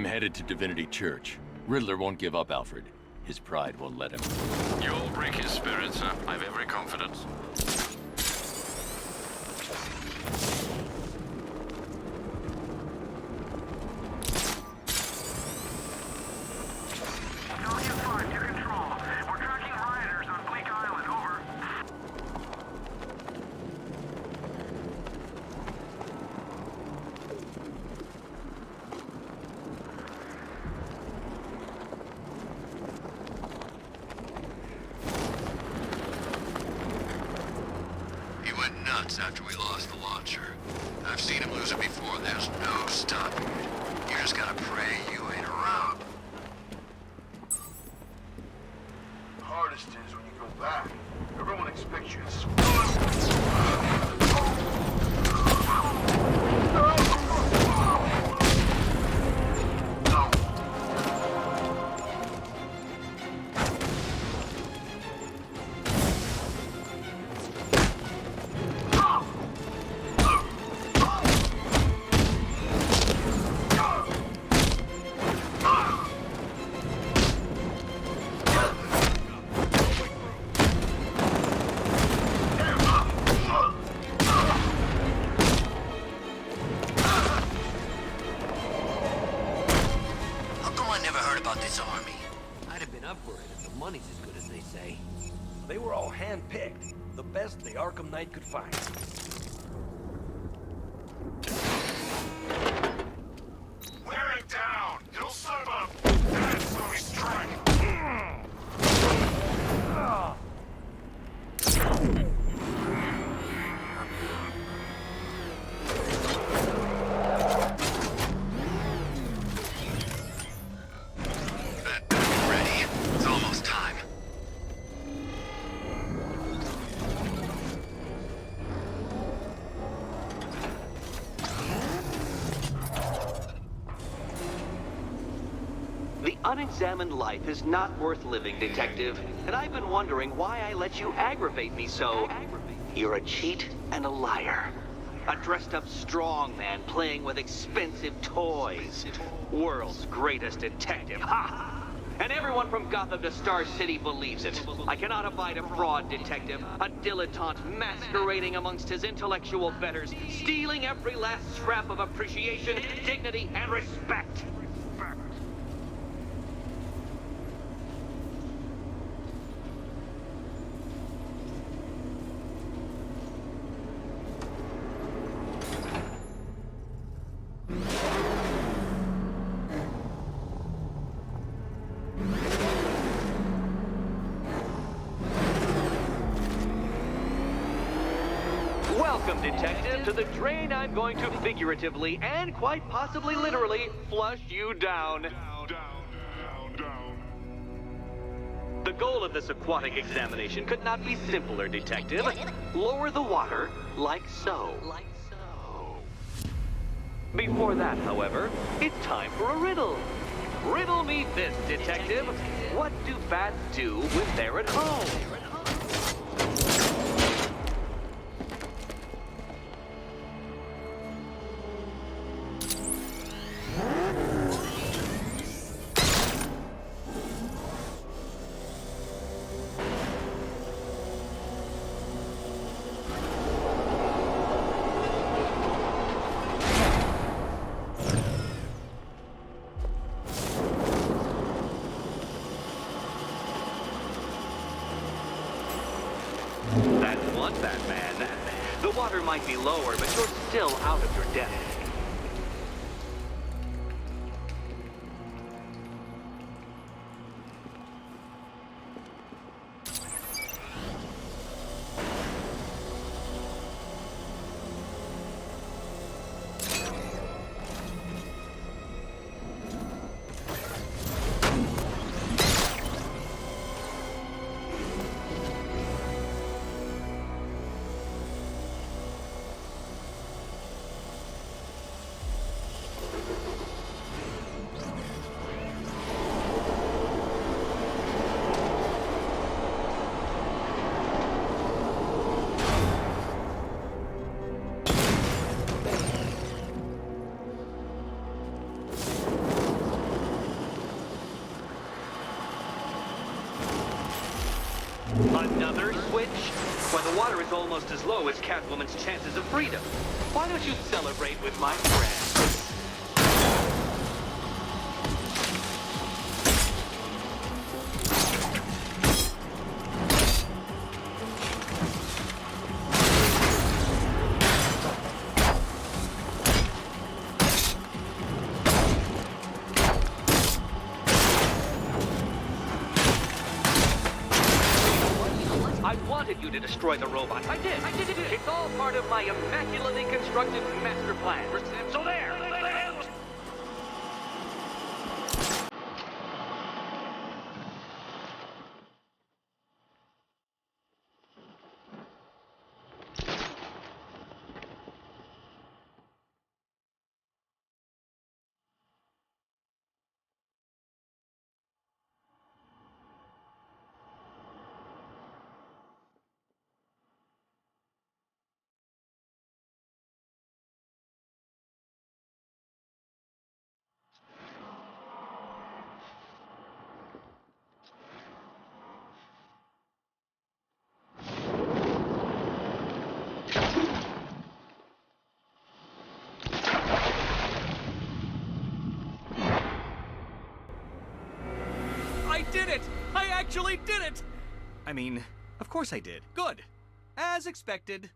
I'm headed to Divinity Church. Riddler won't give up, Alfred. His pride won't let him. You'll break his spirit, sir. I've every confidence. After we lost the launcher. I've seen him lose it before. There's no stopping it. You just gotta pray you ain't around. The hardest is when you go back. Everyone expects you to They were all hand-picked. The best the Arkham Knight could find. wear it down! You'll serve up! That's when we strike! Ready? It's almost time. Unexamined life is not worth living, Detective. And I've been wondering why I let you aggravate me so. You're a cheat and a liar. A dressed-up strongman playing with expensive toys. World's greatest detective. Ha! And everyone from Gotham to Star City believes it. I cannot abide a fraud detective, a dilettante masquerading amongst his intellectual betters, stealing every last scrap of appreciation, dignity, and respect. Welcome, Detective, to the drain I'm going to figuratively and quite possibly literally flush you down. The goal of this aquatic examination could not be simpler, Detective. Lower the water like so. Before that, however, it's time for a riddle. Riddle me this, Detective. What do bats do when they're at home? That's one, Batman. The water might be lower, but you're still out of your depth. When the water is almost as low as Catwoman's chances of freedom, why don't you celebrate with my friends? I wanted you to destroy the robots. I did. It's all part of my immaculately constructed master plan. So there. I did it! I actually did it! I mean, of course I did. Good. As expected.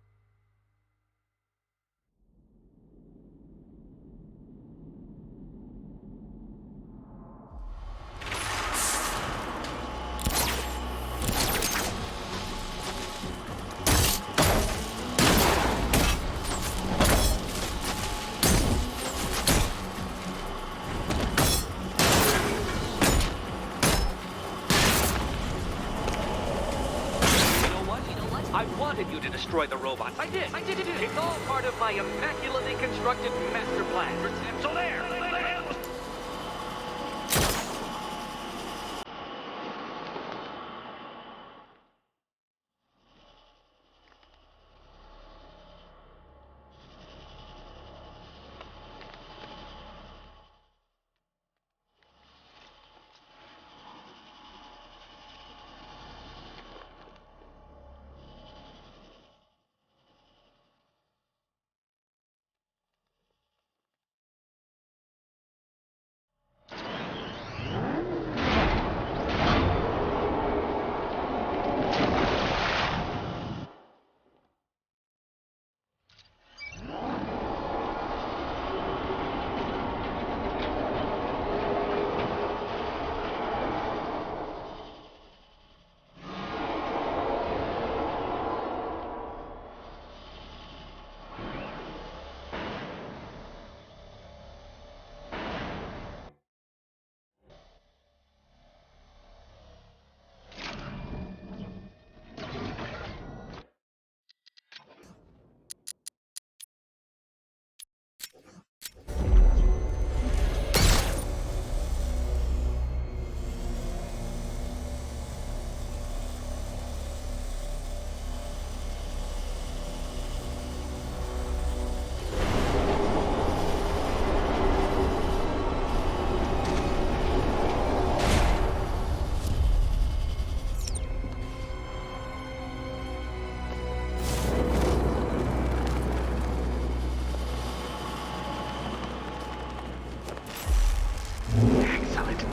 I wanted you to destroy the robots. I did. It's all part of my immaculately constructed master plan. So there.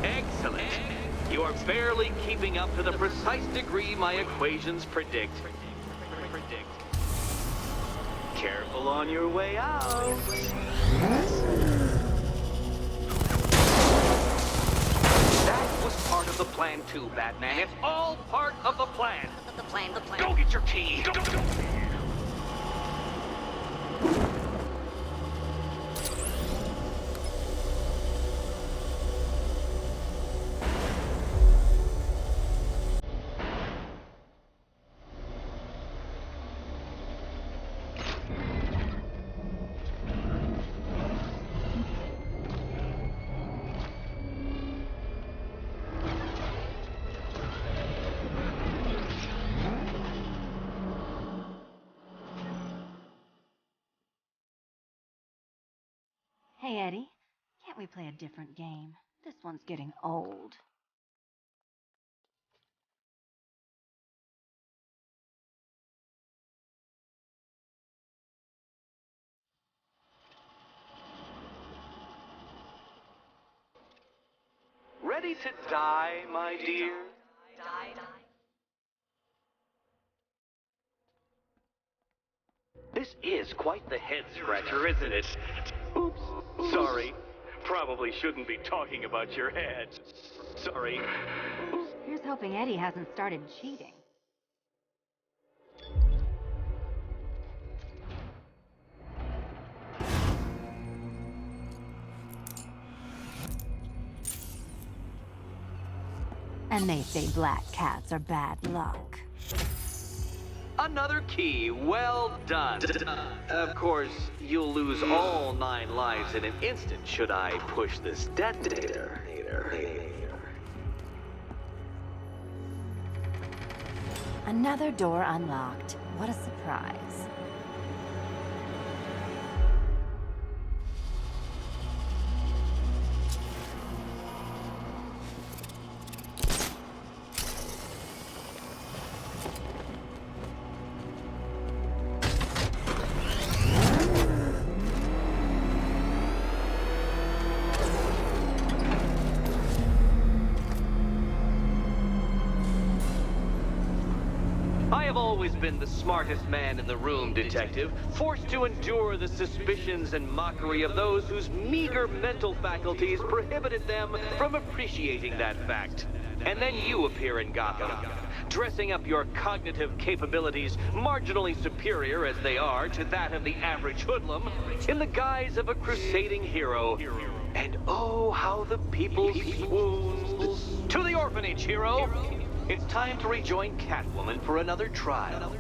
Excellent. You are barely keeping up to the precise degree my equations predict. Careful on your way out. That was part of the plan too, Batman. It's all part of the plan. The plan. Go get your key. Go. Hey, Eddie, can't we play a different game? This one's getting old. ready to die, my dear? This is quite the head-scratcher, isn't it? Oops, sorry. Probably shouldn't be talking about your head. Sorry. Here's hoping Eddie hasn't started cheating. And they say black cats are bad luck. Another key, well done. Of course, you'll lose all 9 lives in an instant should I push this detonator. Another door unlocked. What a surprise. I have always been the smartest man in the room, Detective, forced to endure the suspicions and mockery of those whose meager mental faculties prohibited them from appreciating that fact. And then you appear in Gotham, dressing up your cognitive capabilities, marginally superior as they are to that of the average hoodlum, in the guise of a crusading hero. And oh, how the people swooned. To the orphanage, hero! It's time to rejoin Catwoman for another trial.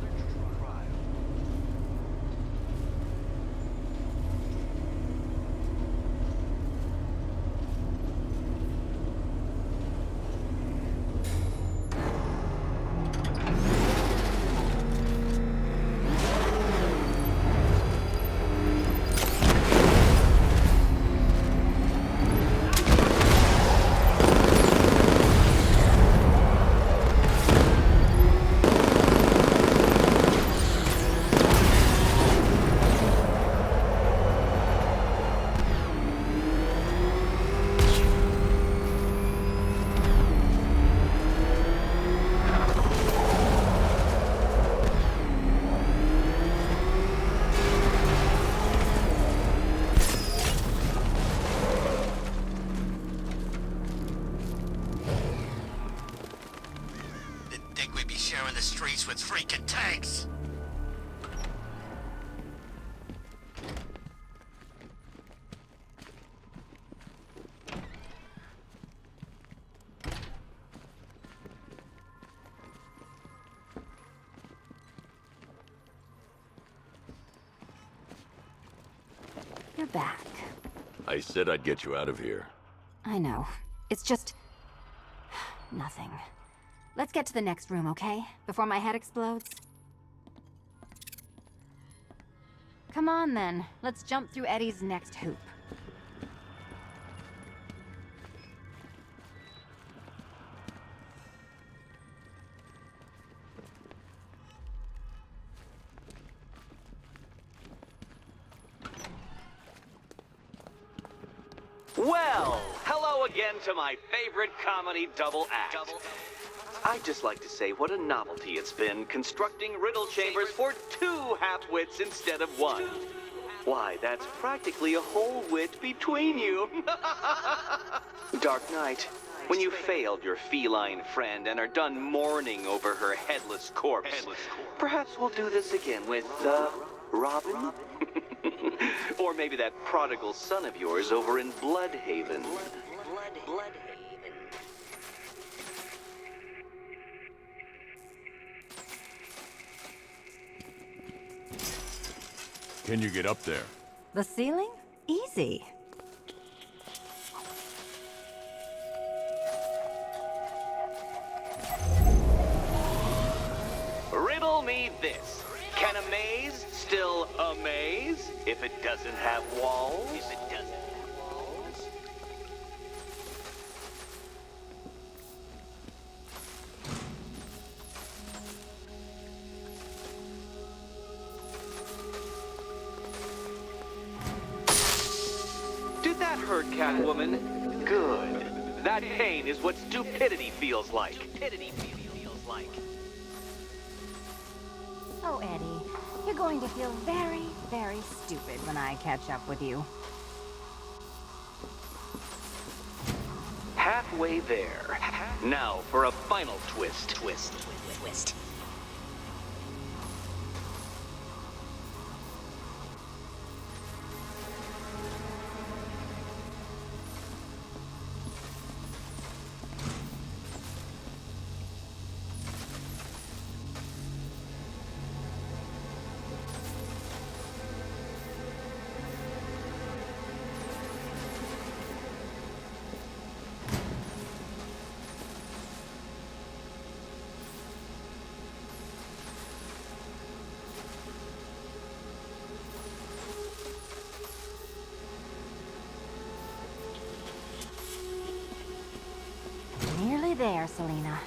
Didn't think we'd be sharing the streets with freaking tanks. You're back. I said I'd get you out of here. I know. It's just... nothing. Let's get to the next room, okay? Before my head explodes. Come on, then. Let's jump through Eddie's next hoop. Well, hello again to my favorite comedy double act. I'd just like to say what a novelty it's been constructing riddle chambers for 2 half-wits instead of 1. Why, that's practically a whole wit between you. Dark Knight, when you failed your feline friend and are done mourning over her headless corpse, perhaps we'll do this again with, Robin? Or maybe that prodigal son of yours over in Bloodhaven. Can you get up there? The ceiling? Easy. Riddle me this. Can a maze still amaze if it doesn't have walls? Did that hurt, Catwoman? Good. That pain is what stupidity feels like. Oh, Eddie, you're going to feel very, very stupid when I catch up with you. Halfway there. Now for a final twist. Nearly there, Selena.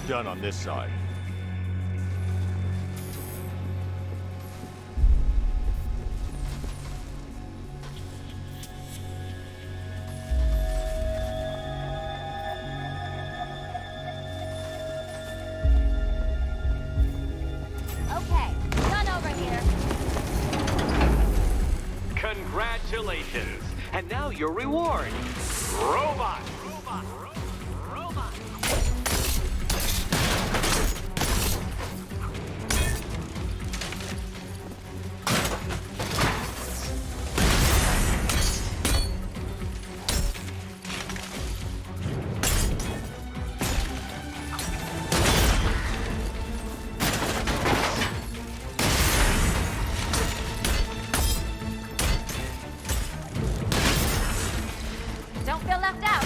Done on this side. Okay, done over here. Congratulations. And now your reward. Robot. Don't feel left out.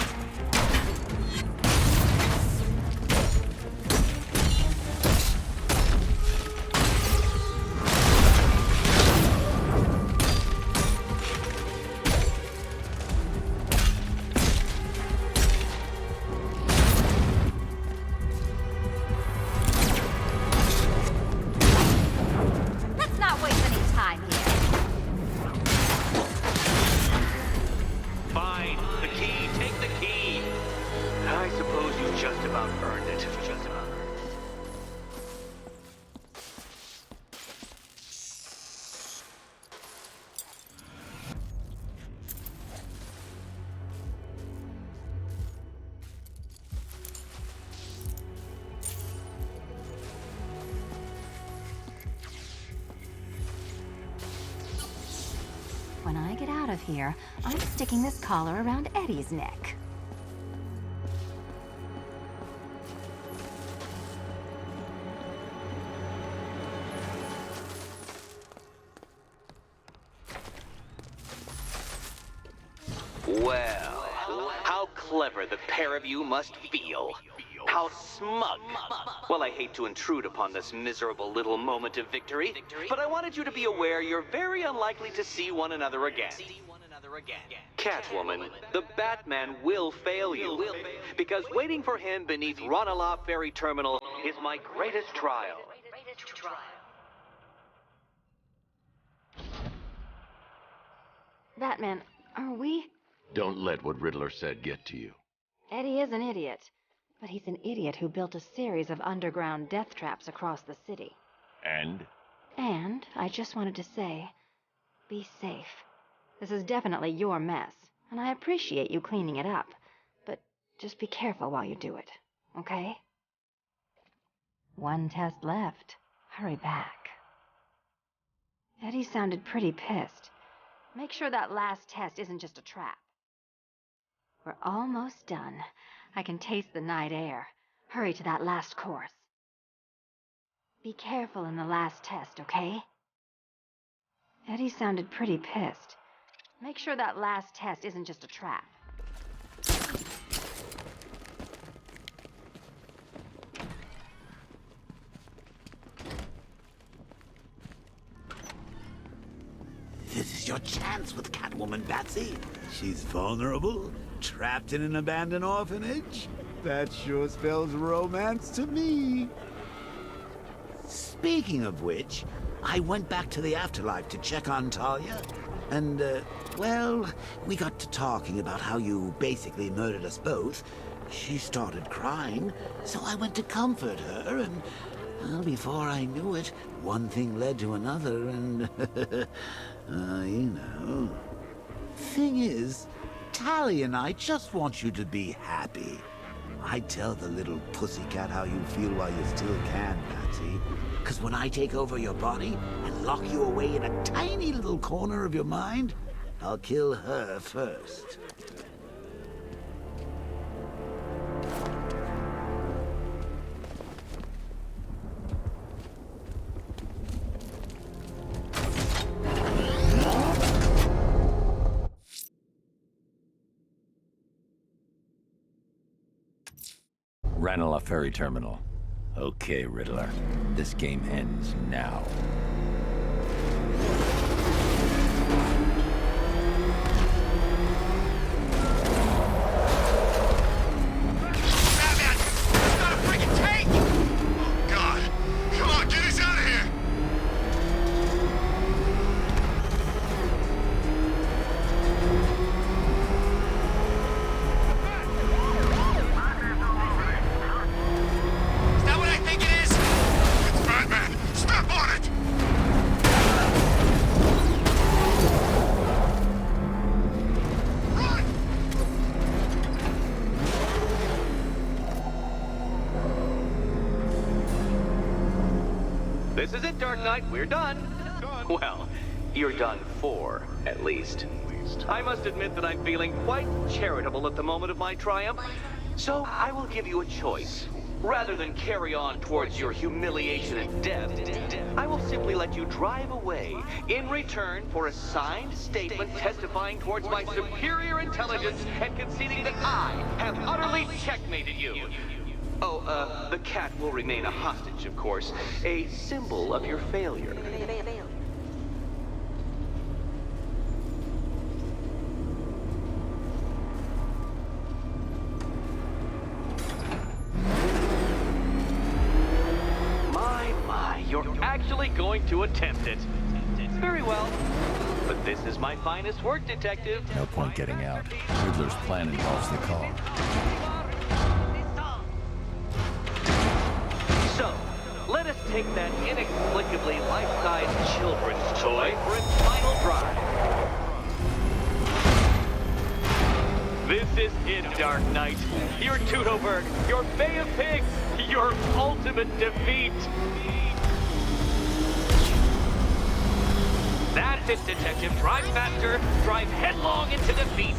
Let's not waste any time here. Fine. The key. Take the key. I suppose you just about earned it. When I get out of here, I'm sticking this collar around Eddie's neck. Well, how clever the pair of you must feel. How smug. Well, I hate to intrude upon this miserable little moment of victory, but I wanted you to be aware you're very unlikely to see one another again. Catwoman, the Batman will fail you, because waiting for him beneath Ranelagh Ferry Terminal is my greatest trial. Batman, are we? Don't let what Riddler said get to you. Eddie is an idiot. But he's an idiot who built a series of underground death traps across the city. And? And I just wanted to say, be safe. This is definitely your mess, and I appreciate you cleaning it up. But just be careful while you do it, okay? One test left. Hurry back. Eddie sounded pretty pissed. Make sure that last test isn't just a trap. We're almost done. I can taste the night air. Hurry to that last course. Be careful in the last test, okay? Eddie sounded pretty pissed. Make sure that last test isn't just a trap. your chance with Catwoman, Batsy. She's vulnerable, trapped in an abandoned orphanage. That sure spells romance to me. Speaking of which, I went back to the afterlife to check on Talia. And, well, we got to talking about how you basically murdered us both. She started crying, so I went to comfort her, and, well, before I knew it, one thing led to another, and, you know. Thing is, Talia and I just want you to be happy. I'd tell the little pussycat how you feel while you still can, Patsy. Because when I take over your body and lock you away in a tiny little corner of your mind, I'll kill her first. Ranelagh Ferry Terminal. Okay, Riddler. This game ends now. Batman! It's not a freaking tank! Oh, God. Come on, get us out of here! Is that what I think it is? It's Batman! Step on it! Run! This is it, Dark Knight. We're done. Well, you're done for, at least. I must admit that I'm feeling quite charitable at the moment of my triumph. So I will give you a choice. Rather than carry on towards your humiliation and death, I will simply let you drive away in return for a signed statement testifying towards my superior intelligence and conceding that I have utterly checkmated you. Oh, the cat will remain a hostage, of course. A symbol of your failure. My, you're actually going to attempt it. Very well. But this is my finest work, Detective. No point getting out. Riddler's plan involves the car. So, let us take that inexplicably life-size children's toy for its final drive. This is it, Dark Knight. Your Teutoburg, your Bay of Pigs, your ultimate defeat. That's it, Detective. Drive faster, drive headlong into defeat.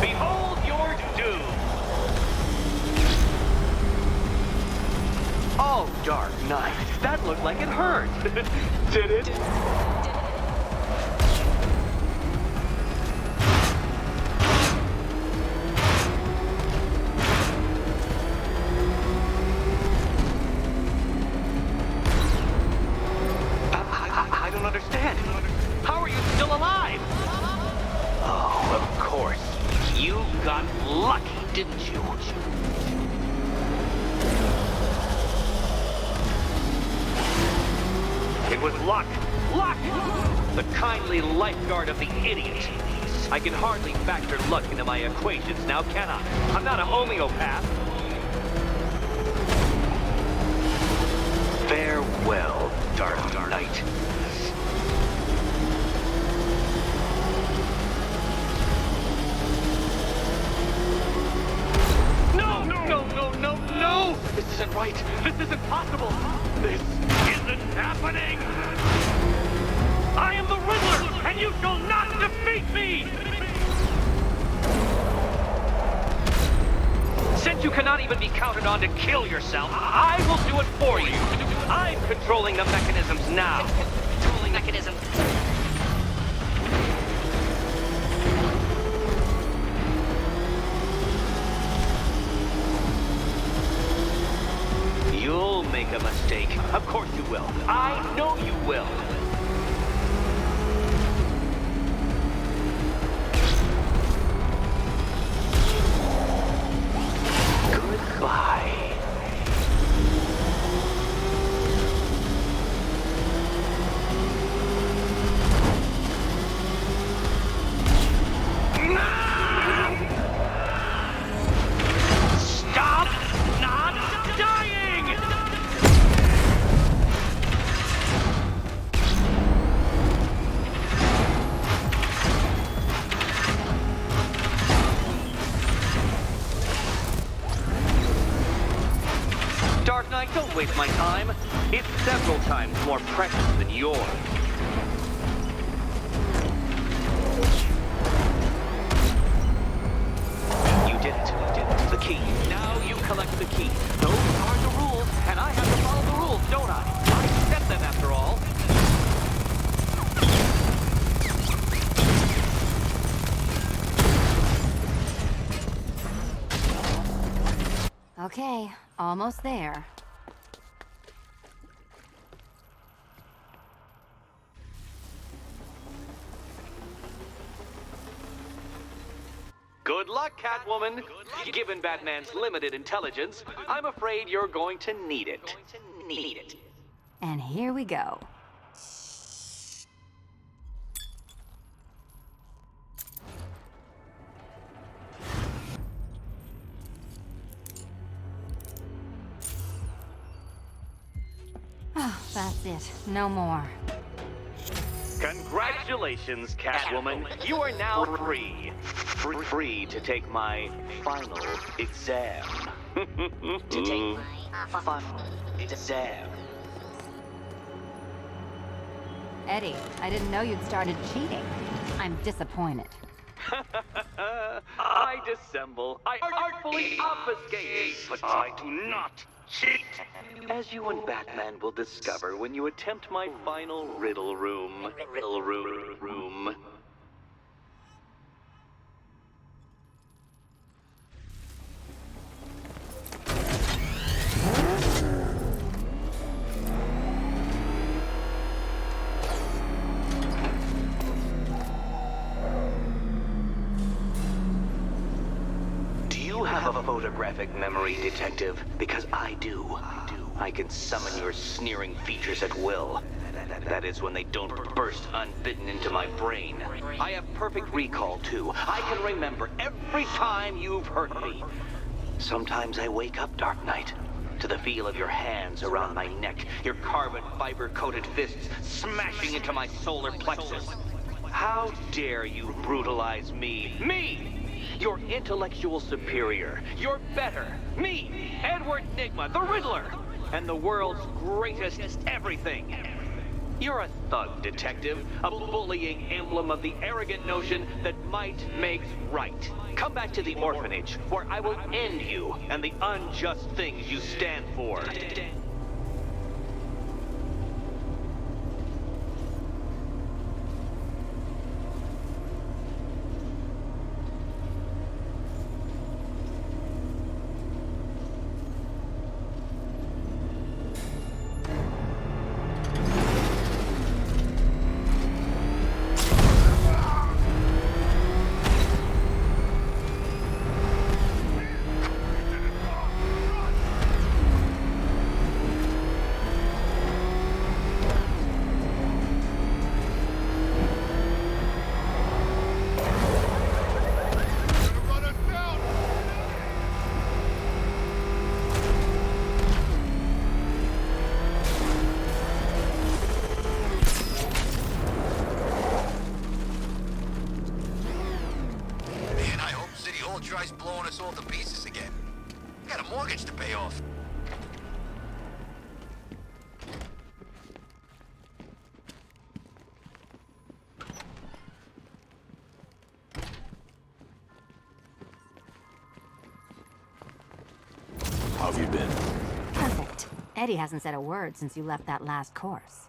Behold your doom. Oh, Dark Knight, that looked like it hurt. Did it? I don't understand. How are you still alive? Oh, of course. You got lucky, didn't you? It was luck. Luck! The kindly lifeguard of the idiot. I can hardly factor luck into my equations now, can I? I'm not a homeopath. Farewell, Dark Knight. No! This isn't right. This isn't possible. This isn't happening. I am the Riddler, and you shall not defeat me! Since you cannot even be counted on to kill yourself, I will do it for you. I'm controlling the mechanisms now. Controlling mechanisms. course you will. I know you will. Goodbye. Stop not dying! Dark Knight, don't waste my time. It's several times more precious than yours. You did it. The key. Now you collect the key. Those are the rules, and I have to follow the rules, don't I? I set them after all. Okay, almost there. Good luck, Catwoman. Given Batman's limited intelligence, I'm afraid you're going to need it. And here we go. Oh, that's it. No more. Congratulations, Catwoman. You are now free. Free to take my final exam. To take my final exam. Eddie, I didn't know you'd started cheating. I'm disappointed. I dissemble. I artfully obfuscate. But I do not cheat. As you and Batman will discover when you attempt my final riddle room. Riddle room. Do you have a photographic memory, Detective? Because I do. I can summon your sneering features at will. That is when they don't burst unbidden into my brain. I have perfect recall, too. I can remember every time you've hurt me. Sometimes I wake up, Dark Knight, to the feel of your hands around my neck, your carbon fiber-coated fists smashing into my solar plexus. How dare you brutalize me? Me! Your intellectual superior. You're better. Me, Edward Nygma, the Riddler, and the world's greatest everything. You're a thug, Detective, a bullying emblem of the arrogant notion that might makes right. Come back to the orphanage, where I will end you and the unjust things you stand for. tries blowing us all to pieces again. Got a mortgage to pay off. How have you been? Perfect. Eddie hasn't said a word since you left that last course.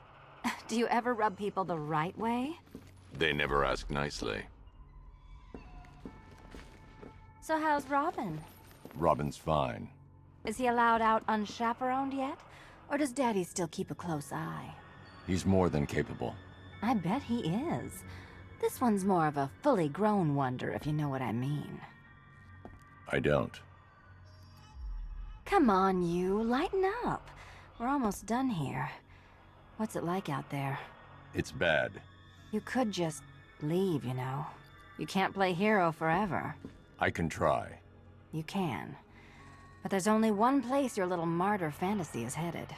Do you ever rub people the right way? They never ask nicely. So how's Robin? Robin's fine. Is he allowed out unchaperoned yet? Or does Daddy still keep a close eye? He's more than capable. I bet he is. This one's more of a fully grown wonder, if you know what I mean. I don't. Come on, you. Lighten up. We're almost done here. What's it like out there? It's bad. You could just leave, you know. You can't play hero forever. I can try. You can. But there's only one place your little martyr fantasy is headed.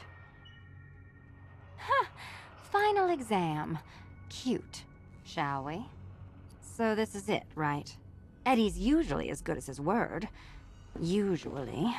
Huh. Final exam. Cute. Shall we? So this is it, right? Eddie's usually as good as his word. Usually.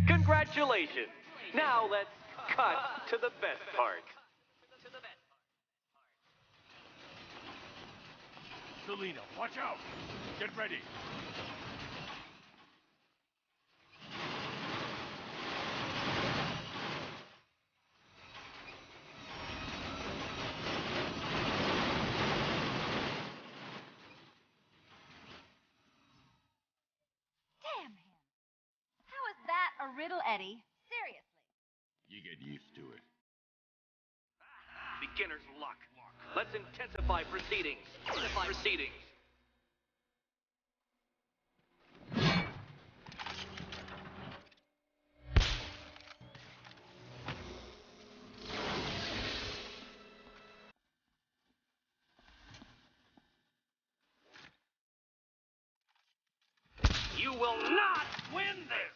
Congratulations! Now let's cut to the best part. Selena, watch out! Get ready! Damn him! How is that a riddle, Eddie? Seriously. You get used to it. Beginner's luck. Let's intensify proceedings. Proceedings. You will not win this!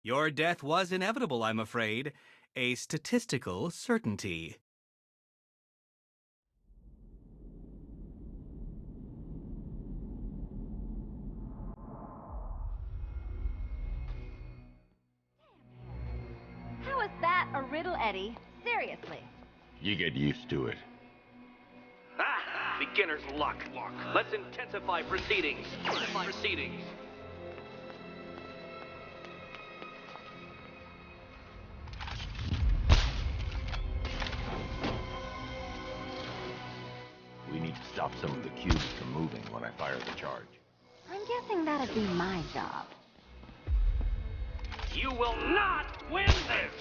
Your death was inevitable, I'm afraid. A statistical certainty. How is that a riddle, Eddie? Seriously. You get used to it. Beginner's luck. Let's intensify proceedings. Proceedings. We need to stop some of the cubes from moving when I fire the charge. I'm guessing that'd be my job. You will not win this!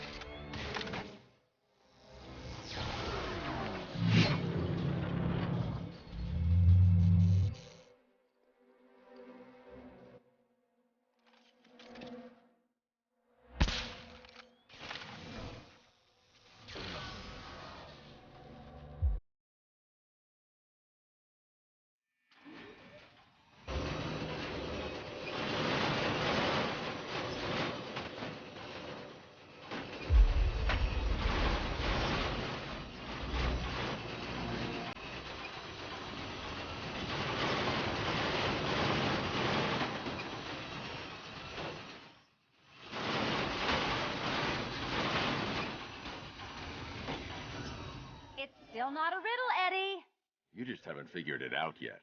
Still not a riddle, Eddie. You just haven't figured it out yet.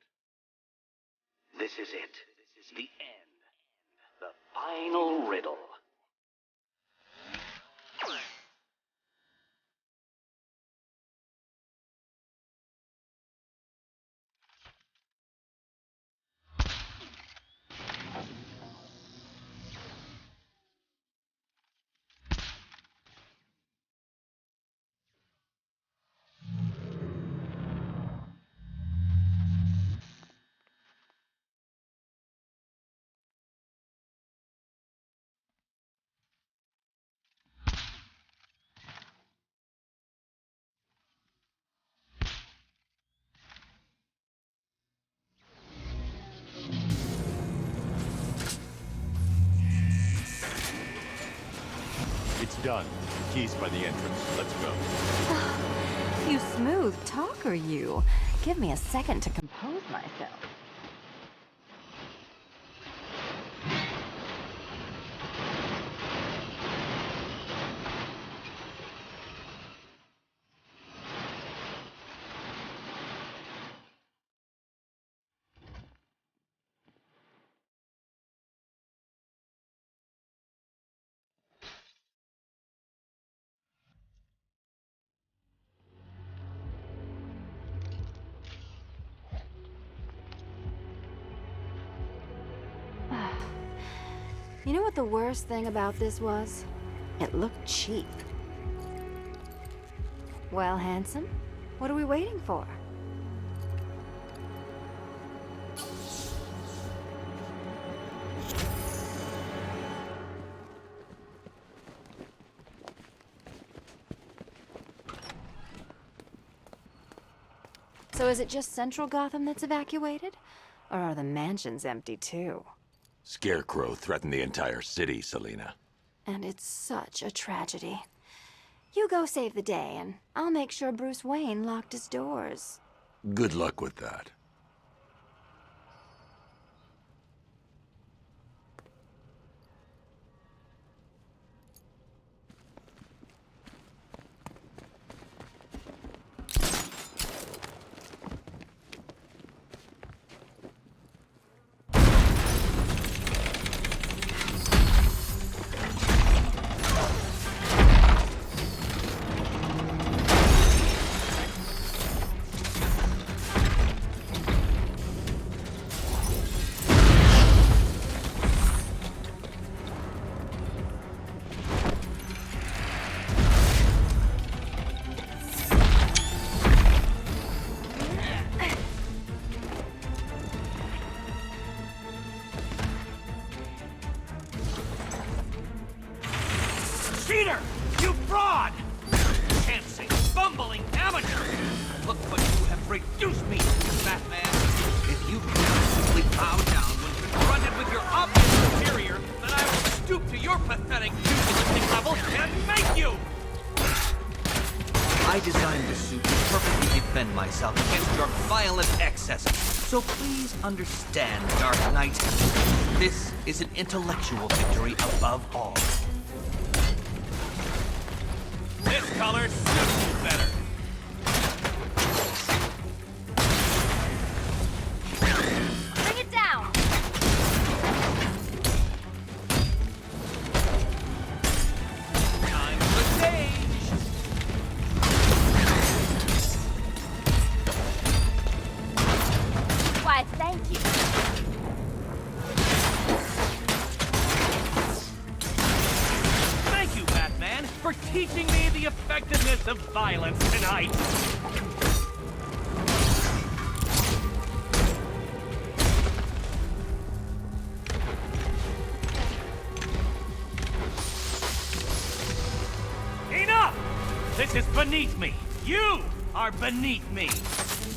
This is it. This is the end. The final riddle. It's done. The key's by the entrance. Let's go. You smooth talker, you. Give me a second to compose myself. You know what the worst thing about this was? It looked cheap. Well, handsome, what are we waiting for? So is it just Central Gotham that's evacuated? Or are the mansions empty too? Scarecrow threatened the entire city, Selina. And it's such a tragedy. You go save the day, and I'll make sure Bruce Wayne locked his doors. Good luck with that. Cheater! You fraud! Chancing, bumbling amateur! Look what you have reduced me to, Batman! If you simply bow down when confronted with your obvious superior, then I will stoop to your pathetic pugilistic level and make you! I designed the suit to perfectly defend myself against your violent excesses. So please understand, Dark Knight. This is an intellectual victory above all. This color suits you better. Bring it down! Time for the stage! Why, thank you. Thank you, Batman, for teaching me the effectiveness of violence tonight. Enough! This is beneath me. You are beneath me.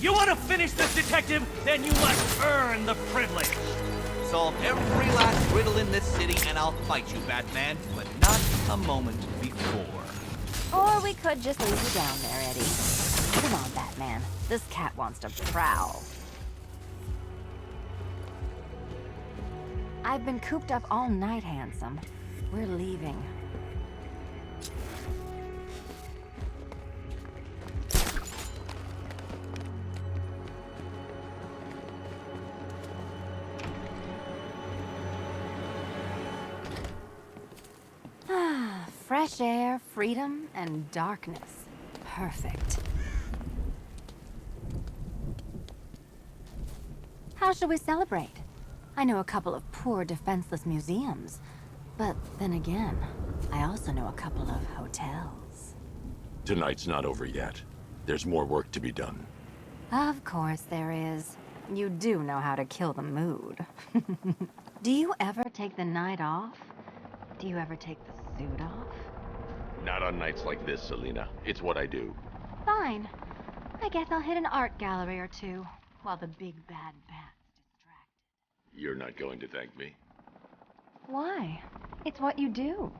You want to finish this, detective? Then you must earn the privilege. Solve every last riddle in this city, and I'll fight you, Batman, but not a moment before. Or we could just leave you down there, Eddie. Come on, Batman. This cat wants to prowl. I've been cooped up all night, handsome. We're leaving. Fresh air, freedom, and darkness. Perfect. How shall we celebrate? I know a couple of poor, defenseless museums. But then again, I also know a couple of hotels. Tonight's not over yet. There's more work to be done. Of course there is. You do know how to kill the mood. Do you ever take the night off? Do you ever take the suit off? Not on nights like this, Selena. It's what I do. Fine. I guess I'll hit an art gallery or two, while the big bad bat's distracted. You're not going to thank me? Why? It's what you do.